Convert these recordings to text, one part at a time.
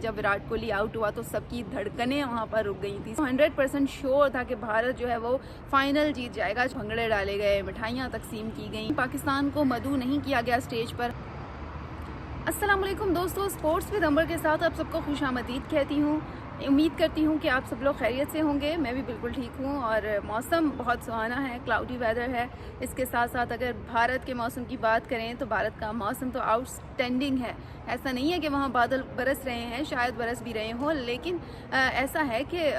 जब विराट कोहली आउट हुआ तो सबकी धड़कनें वहां पर रुक गई थी। 100% श्योर था कि भारत जो है वो फाइनल जीत जाएगा। भंगड़े डाले गए, मिठाइयाँ तकसीम की गई, पाकिस्तान को मदऊ नहीं किया गया स्टेज पर। अस्सलाम वालेकुम दोस्तों, स्पोर्ट्स विद अंबर के साथ आप सबको खुशामदीद कहती हूँ। उम्मीद करती हूँ कि आप सब लोग खैरियत से होंगे। मैं भी बिल्कुल ठीक हूँ और मौसम बहुत सुहाना है, क्लाउडी वेदर है। इसके साथ साथ अगर भारत के मौसम की बात करें तो भारत का मौसम तो आउटस्टैंडिंग है। ऐसा नहीं है कि वहाँ बादल बरस रहे हैं, शायद बरस भी रहे हों, लेकिन ऐसा है कि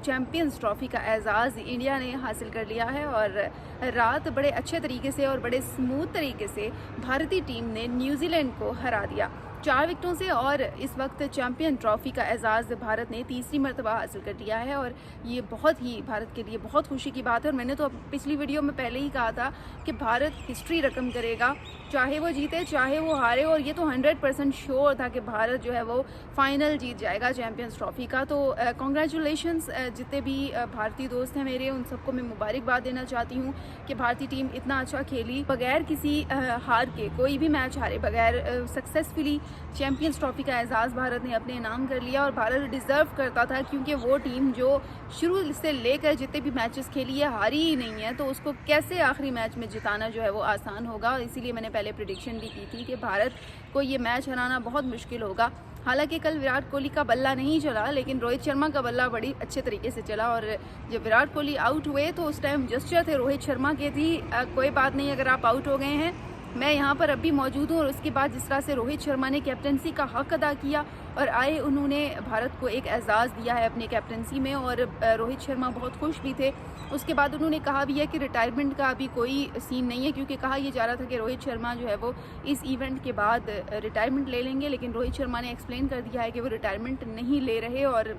चैम्पियंस ट्रॉफ़ी का एजाज़ इंडिया ने हासिल कर लिया है और रात बड़े अच्छे तरीके से और बड़े स्मूथ तरीके से भारतीय टीम ने न्यूजीलैंड को हरा दिया 4 विकेटों से। और इस वक्त चैम्पियन ट्रॉफ़ी का एजाज़ भारत ने तीसरी मरतबा हासिल कर लिया है और ये बहुत ही भारत के लिए बहुत खुशी की बात है। और मैंने तो पिछली वीडियो में पहले ही कहा था कि भारत हिस्ट्री रकम करेगा, चाहे वो जीते चाहे वो हारे। और ये तो 100% श्योर था कि भारत जो है वो फाइनल जीत जाएगा चैम्पियंस ट्रॉफ़ी का। तो कॉन्ग्रेचुलेशंस जितने भी भारतीय दोस्त हैं मेरे, उन सबको मैं मुबारकबाद देना चाहती हूँ कि भारतीय टीम इतना अच्छा खेली, बगैर किसी हार के, कोई भी मैच हारे बगैर सक्सेसफुली चैम्पियंस ट्रॉफ़ी का एजाज़ भारत ने अपने नाम कर लिया। और भारत डिज़र्व करता था, क्योंकि वो टीम जो शुरू से लेकर जितने भी मैचेस खेली है हारी ही नहीं है, तो उसको कैसे आखिरी मैच में जिताना जो है वो आसान होगा। इसीलिए मैंने पहले प्रेडिक्शन भी की थी कि भारत को ये मैच हराना बहुत मुश्किल होगा। हालांकि कल विराट कोहली का बल्ला नहीं चला, लेकिन रोहित शर्मा का बल्ला बड़ी अच्छे तरीके से चला। और जब विराट कोहली आउट हुए तो उस टाइम जस्चर थे रोहित शर्मा के थी, कोई बात नहीं, अगर आप आउट हो गए हैं मैं यहाँ पर अभी मौजूद हूँ। और उसके बाद जिस तरह से रोहित शर्मा ने कैप्टनसी का हक अदा किया और आए, उन्होंने भारत को एक एजाज़ दिया है अपने कैप्टनसी में। और रोहित शर्मा बहुत खुश भी थे। उसके बाद उन्होंने कहा भी है कि रिटायरमेंट का अभी कोई सीन नहीं है, क्योंकि कहा यह जा रहा था कि रोहित शर्मा जो है वो इस इवेंट के बाद रिटायरमेंट ले लेंगे, लेकिन रोहित शर्मा ने एक्सप्लेन कर दिया है कि वो रिटायरमेंट नहीं ले रहे और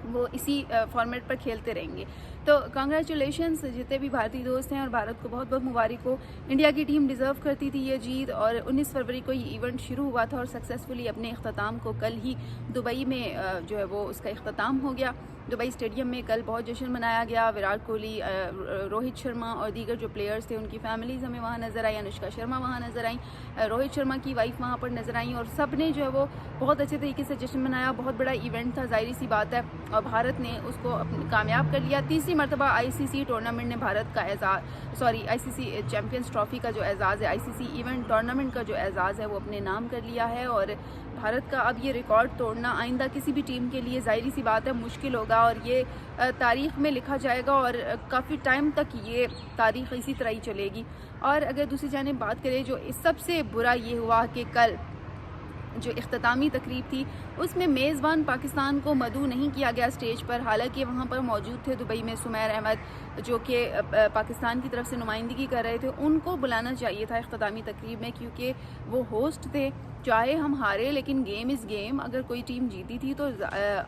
वो इसी फॉर्मेट पर खेलते रहेंगे। तो कांग्रेचुलेशंस जितने भी भारतीय दोस्त हैं, और भारत को बहुत बहुत मुबारक हो। इंडिया की टीम डिज़र्व करती थी ये जीत। और 19 फरवरी को ये इवेंट शुरू हुआ था और सक्सेसफुली अपने अख्ताम को कल ही दुबई में जो है वो उसका अख्ताम हो गया। दुबई स्टेडियम में कल बहुत जश्न मनाया गया। विराट कोहली, रोहित शर्मा और दीगर जो प्लेयर्स थे उनकी फैमिलीज़ हमें वहाँ नज़र आई। अनुष्का शर्मा वहाँ नज़र आई, रोहित शर्मा की वाइफ वहाँ पर नज़र आई, और सब ने जो है वो बहुत अच्छे तरीके से जश्न मनाया। बहुत बड़ा इवेंट था, जाहिर सी बात है, और भारत ने उसको कामयाब कर लिया। तीसरी मरतबा आईसीसी टूर्नामेंट ने भारत का आईसीसी चैम्पियंस ट्रॉफ़ी का जो एजाज़ है, आईसीसी इवेंट टूर्नामेंट का जो एजाज़ है वो अपने नाम कर लिया है। और भारत का अब ये रिकॉर्ड तोड़ना आइंदा किसी भी टीम के लिए जाहिर सी बात है मुश्किल होगा, और ये तारीख़ में लिखा जाएगा और काफ़ी टाइम तक ये तारीख़ इसी तरह ही चलेगी। और अगर दूसरी जानिब बात करें, जो सबसे बुरा ये हुआ कि कल जो इख्तितामी तकरीब थी उसमें मेज़बान पाकिस्तान को मदऊ नहीं किया गया स्टेज पर। हालांकि वहाँ पर मौजूद थे दुबई में सुमैर अहमद, जो कि पाकिस्तान की तरफ से नुमाइंदगी कर रहे थे, उनको बुलाना चाहिए था इख्तितामी तकरीब में, क्योंकि वो होस्ट थे। चाहे हम हारे, लेकिन गेम इज़ गेम। अगर कोई टीम जीती थी तो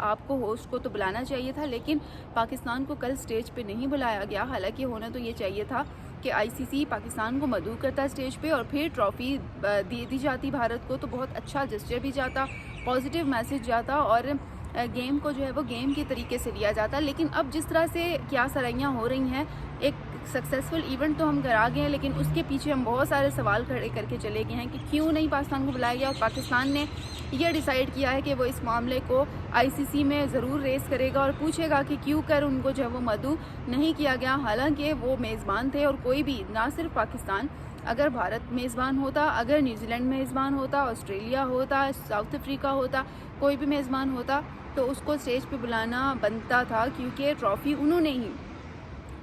आपको होस्ट को तो बुलाना चाहिए था, लेकिन पाकिस्तान को कल स्टेज पे नहीं बुलाया गया। हालांकि होना तो ये चाहिए था कि आईसीसी पाकिस्तान को मदऊ करता स्टेज पे और फिर ट्रॉफ़ी दे दी जाती भारत को, तो बहुत अच्छा जेस्चर भी जाता, पॉजिटिव मैसेज जाता और गेम को जो है वो गेम के तरीके से लिया जाता। लेकिन अब जिस तरह से क्या सराहियाँ हो रही हैं, एक सक्सेसफुल इवेंट तो हम करा गए हैं, लेकिन उसके पीछे हम बहुत सारे सवाल खड़े करके चले गए हैं कि क्यों नहीं पाकिस्तान को बुलाया गया। और पाकिस्तान ने यह डिसाइड किया है कि वो इस मामले को आईसीसी में ज़रूर रेस करेगा और पूछेगा कि क्यों कर उनको जो है वो मदऊ नहीं किया गया। हालांकि वो मेज़बान थे, और कोई भी, ना सिर्फ पाकिस्तान, अगर भारत मेज़बान होता, अगर न्यूजीलैंड मेज़बान होता, ऑस्ट्रेलिया होता, साउथ अफ्रीका होता, कोई भी मेज़बान होता, तो उसको स्टेज पे बुलाना बनता था, क्योंकि ट्रॉफ़ी उन्होंने ही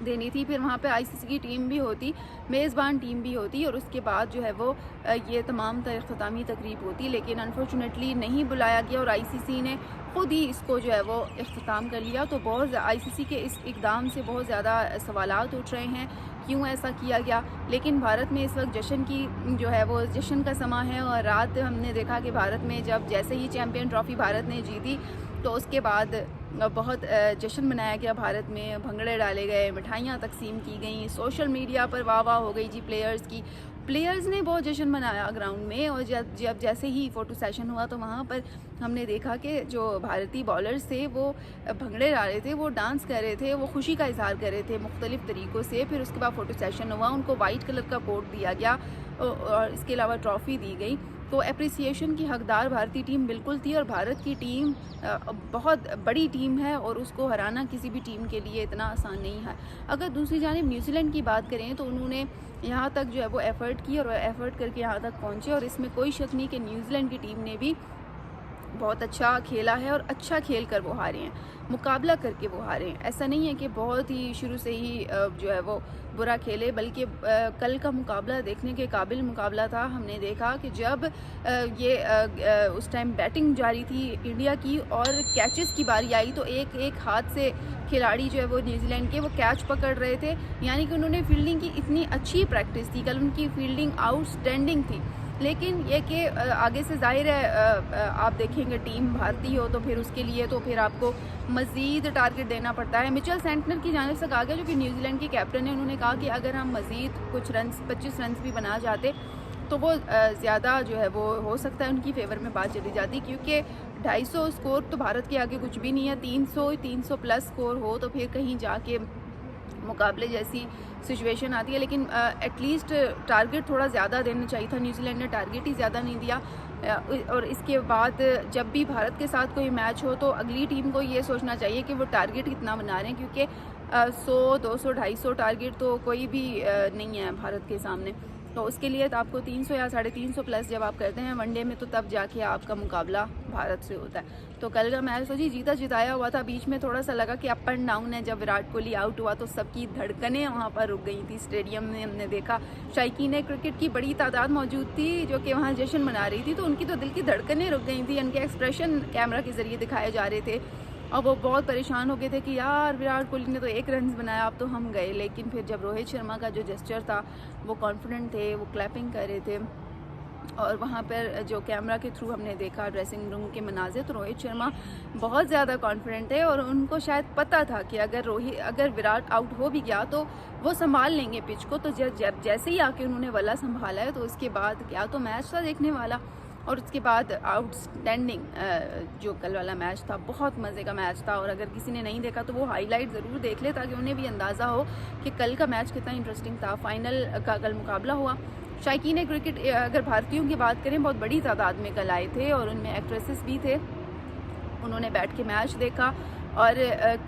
देनी थी। फिर वहाँ पे आईसीसी की टीम भी होती, मेज़बान टीम भी होती, और उसके बाद जो है वो ये तमाम इख्तितामी तकरीब होती। लेकिन अनफॉर्चुनेटली नहीं बुलाया गया और आईसीसी ने ख़ुद ही इसको जो है वो इख्तिताम कर लिया। तो बहुत आईसीसी के इस इक़दाम से बहुत ज़्यादा सवालात उठ रहे हैं, क्यों ऐसा किया गया। लेकिन भारत में इस वक्त जश्न की जो है वो जश्न का समा है। और रात हमने देखा कि भारत में जब जैसे ही चैम्पियन ट्रॉफ़ी भारत ने जीती तो उसके बाद बहुत जश्न मनाया गया। भारत में भंगड़े डाले गए, मिठाइयाँ तकसीम की गई, सोशल मीडिया पर वाह वाह हो गई जी प्लेयर्स की। प्लेयर्स ने बहुत जश्न मनाया ग्राउंड में। और जब जैसे ही फ़ोटो सेशन हुआ तो वहाँ पर हमने देखा कि जो भारतीय बॉलर्स थे वो भंगड़े डाल रहे थे, वो डांस कर रहे थे, वो खुशी का इजहार कर रहे थे मुख्तलिफ़ तरीक़ों से। फिर उसके बाद फ़ोटो सेशन हुआ, उनको वाइट कलर का कोट दिया गया और इसके अलावा ट्रॉफ़ी दी गई। तो अप्रिसिएशन की हकदार भारतीय टीम बिल्कुल थी और भारत की टीम बहुत बड़ी टीम है और उसको हराना किसी भी टीम के लिए इतना आसान नहीं है। अगर दूसरी जानिब न्यूजीलैंड की बात करें तो उन्होंने यहाँ तक जो है वो एफ़र्ट की और एफ़र्ट करके यहाँ तक पहुँचे और इसमें कोई शक नहीं कि न्यूजीलैंड की टीम ने भी बहुत अच्छा खेला है और अच्छा खेल कर वो हारे हैं, मुकाबला करके वो हारे हैं। ऐसा नहीं है कि बहुत ही शुरू से ही जो है वो बुरा खेले, बल्कि कल का मुकाबला देखने के काबिल मुकाबला था। हमने देखा कि जब उस टाइम बैटिंग जारी थी इंडिया की और कैचेस की बारी आई तो एक एक हाथ से खिलाड़ी जो है वो न्यूजीलैंड के वो कैच पकड़ रहे थे, यानी कि उन्होंने फील्डिंग की इतनी अच्छी प्रैक्टिस थी। कल उनकी फील्डिंग आउटस्टैंडिंग थी। लेकिन ये कि आगे से जाहिर है आप देखेंगे टीम भारतीय हो तो फिर उसके लिए तो फिर आपको मज़ीद टारगेट देना पड़ता है। मिचेल सेंटनर की जानिब से कहा गया, जो कि न्यूजीलैंड के कैप्टन है, उन्होंने कहा कि अगर हम मज़ीद कुछ रन 25 रन भी बना जाते तो वो ज़्यादा जो है वो हो सकता है उनकी फेवर में बात चली जाती, क्योंकि 250 स्कोर तो भारत के आगे कुछ भी नहीं है। 300 प्लस स्कोर हो तो फिर कहीं जाके मुकाबले जैसी सिचुएशन आती है। लेकिन एटलीस्ट टारगेट थोड़ा ज़्यादा देना चाहिए था। न्यूजीलैंड ने टारगेट ही ज़्यादा नहीं दिया। और इसके बाद जब भी भारत के साथ कोई मैच हो तो अगली टीम को ये सोचना चाहिए कि वो टारगेट कितना बना रहे हैं, क्योंकि 100, 200, 250 टारगेट तो कोई भी नहीं है भारत के सामने। तो उसके लिए तो आपको 300 या 350 प्लस जब आप करते हैं वनडे में तो तब जाके आपका मुकाबला भारत से होता है। तो कल का मैच तो जी जीता जिताया हुआ था। बीच में थोड़ा सा लगा कि अप एंड डाउन है। जब विराट कोहली आउट हुआ तो सबकी धड़कनें वहाँ पर रुक गई थी स्टेडियम में। हमने देखा शायकीन क्रिकेट की बड़ी तादाद मौजूद थी जो कि वहाँ जश्न मना रही थी, तो उनकी तो दिल की धड़कनें रुक गई थी। उनके एक्सप्रेशन कैमरा के ज़रिए दिखाए जा रहे थे और वो बहुत परेशान हो गए थे कि यार विराट कोहली ने तो 1 रन बनाया, अब तो हम गए। लेकिन फिर जब रोहित शर्मा का जो जेस्चर था वो कॉन्फिडेंट थे, वो क्लैपिंग कर रहे थे और वहाँ पर जो कैमरा के थ्रू हमने देखा ड्रेसिंग रूम के मनाज़िर, तो रोहित शर्मा बहुत ज़्यादा कॉन्फिडेंट है और उनको शायद पता था कि अगर विराट आउट हो भी गया तो वो संभाल लेंगे पिच को। तो जब जैसे ही आके उन्होंने वला संभाला है तो उसके बाद क्या तो मैच था देखने वाला। और उसके बाद आउटस्टैंडिंग जो कल वाला मैच था, बहुत मज़े का मैच था। और अगर किसी ने नहीं देखा तो वो हाईलाइट ज़रूर देख ले ताकि उन्हें भी अंदाज़ा हो कि कल का मैच कितना इंटरेस्टिंग था। फाइनल का कल मुकाबला हुआ। शायकीन क्रिकेट अगर भारतीयों की बात करें बहुत बड़ी तादाद में कल आए थे और उनमें एक्ट्रेसेस भी थे। उन्होंने बैठ के मैच देखा और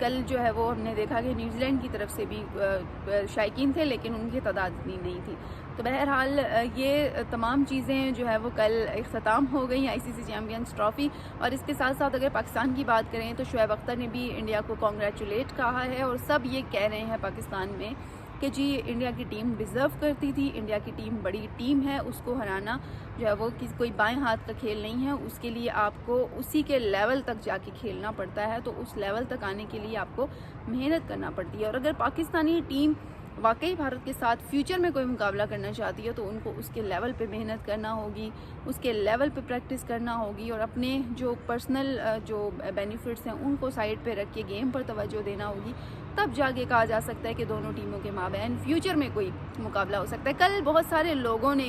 कल जो है वो हमने देखा कि न्यूजीलैंड की तरफ से भी शायकीन थे, लेकिन उनकी तादाद इतनी नहीं थी। तो बहरहाल ये तमाम चीज़ें जो है वो कल इख्तिताम हो गई ICC चैम्पियंस ट्रॉफ़ी। और इसके साथ साथ अगर पाकिस्तान की बात करें तो शोएब अख्तर ने भी इंडिया को कॉन्ग्रेचुलेट कहा है और सब ये कह रहे हैं पाकिस्तान में कि जी इंडिया की टीम डिज़र्व करती थी, इंडिया की टीम बड़ी टीम है, उसको हराना जो है वो कोई बाएं हाथ का खेल नहीं है। उसके लिए आपको उसी के लेवल तक जाके खेलना पड़ता है, तो उस लेवल तक आने के लिए आपको मेहनत करना पड़ती है। और अगर पाकिस्तानी टीम वाकई भारत के साथ फ्यूचर में कोई मुकाबला करना चाहती है तो उनको उसके लेवल पे मेहनत करना होगी, उसके लेवल पे प्रैक्टिस करना होगी और अपने जो पर्सनल जो बेनिफिट्स हैं उनको साइड पे रख के गेम पर तवज्जो देना होगी। तब जाके कहा जा सकता है कि दोनों टीमों के माबैन फ्यूचर में कोई मुकाबला हो सकता है। कल बहुत सारे लोगों ने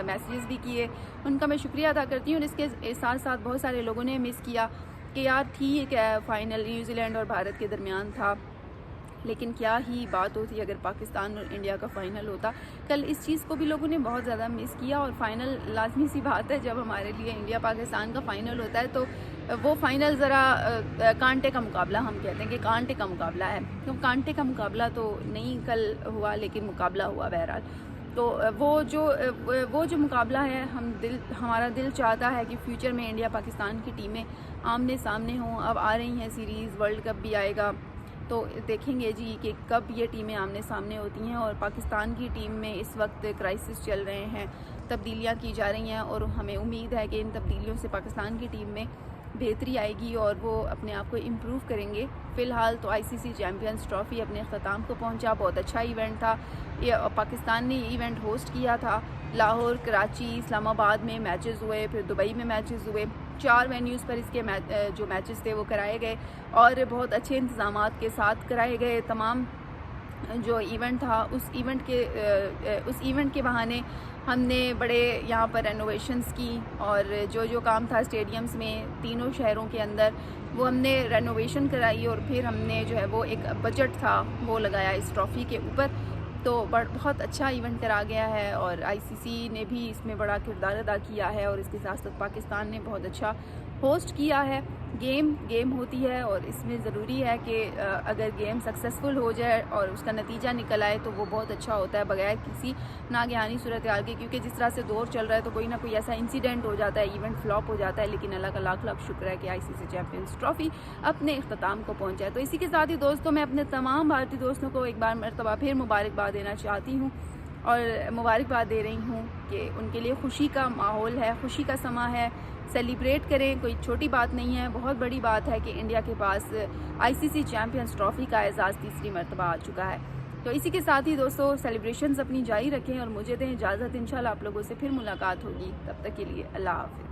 मैसेजेस भी किए, उनका मैं शुक्रिया अदा करती हूँ। और इसके साथ साथ बहुत सारे लोगों ने मिस किया कि यार ठीक है फाइनल न्यूजीलैंड और भारत के दरमियान था, लेकिन क्या ही बात होती अगर पाकिस्तान और इंडिया का फ़ाइनल होता। कल इस चीज़ को भी लोगों ने बहुत ज़्यादा मिस किया। और फ़ाइनल लाजमी सी बात है, जब हमारे लिए इंडिया पाकिस्तान का फ़ाइनल होता है तो वो फ़ाइनल ज़रा कांटे का मुकाबला हम कहते हैं कि कांटे का मुकाबला है। तो कांटे का मुकाबला तो नहीं कल हुआ, लेकिन मुकाबला हुआ बहरहाल। तो वो जो मुकाबला है हमारा दिल चाहता है कि फ्यूचर में इंडिया पाकिस्तान की टीमें आमने सामने हों। अब आ रही हैं सीरीज़, वर्ल्ड कप भी आएगा तो देखेंगे जी कि कब ये टीमें आमने सामने होती हैं। और पाकिस्तान की टीम में इस वक्त क्राइसिस चल रहे हैं, तब्दीलियां की जा रही हैं और हमें उम्मीद है कि इन तब्दीलियों से पाकिस्तान की टीम में बेहतरी आएगी और वो अपने आप को इम्प्रूव करेंगे। फ़िलहाल तो ICC चैम्पियंस ट्रॉफ़ी अपने अख्ताम को पहुंचा। बहुत अच्छा इवेंट था ये, पाकिस्तान ने इवेंट होस्ट किया था। लाहौर, कराची, इस्लामाबाद में मैचेस हुए, फिर दुबई में मैचेस हुए। 4 वेन्यूज़ पर इसके जो मैचेस थे वो कराए गए और बहुत अच्छे इंतज़ामात के साथ कराए गए। तमाम जो इवेंट था उस इवेंट के बहाने हमने बड़े यहाँ पर रेनोवेशंस की और जो काम था स्टेडियम्स में तीनों शहरों के अंदर वो हमने रेनोवेशन कराई और फिर हमने जो है वो एक बजट था वो लगाया इस ट्रॉफ़ी के ऊपर। तो बहुत अच्छा इवेंट करा गया है और आईसीसी ने भी इसमें बड़ा किरदार अदा किया है और इसके साथ साथ पाकिस्तान ने बहुत अच्छा होस्ट किया है। गेम होती है और इसमें ज़रूरी है कि अगर गेम सक्सेसफुल हो जाए और उसका नतीजा निकल आए तो वो बहुत अच्छा होता है बगैर किसी नागहानी सूरत हाल के, क्योंकि जिस तरह से दौर चल रहा है तो कोई ना कोई ऐसा इंसिडेंट हो जाता है, इवेंट फ्लॉप हो जाता है। लेकिन अल्लाह का लाख लाख शुक्र है कि आईसीसी चैंपियंस ट्रॉफी अपने इख्तिताम को पहुँचा है। तो इसी के साथ ही दोस्तों मैं अपने तमाम भारतीय दोस्तों को एक बार मरतबा फिर मुबारकबाद देना चाहती हूँ और मुबारकबाद दे रही हूँ कि उनके लिए खुशी का माहौल है, खुशी का समा है। सेलिब्रेट करें, कोई छोटी बात नहीं है, बहुत बड़ी बात है कि इंडिया के पास आईसीसी चैंपियंस ट्रॉफी का एजाज़ तीसरी मरतबा आ चुका है। तो इसी के साथ ही दोस्तों सेलिब्रेशंस अपनी जारी रखें और मुझे दें इजाज़त। इंशाल्लाह आप लोगों से फिर मुलाकात होगी, तब तक के लिए अल्लाह हाफ़िज़।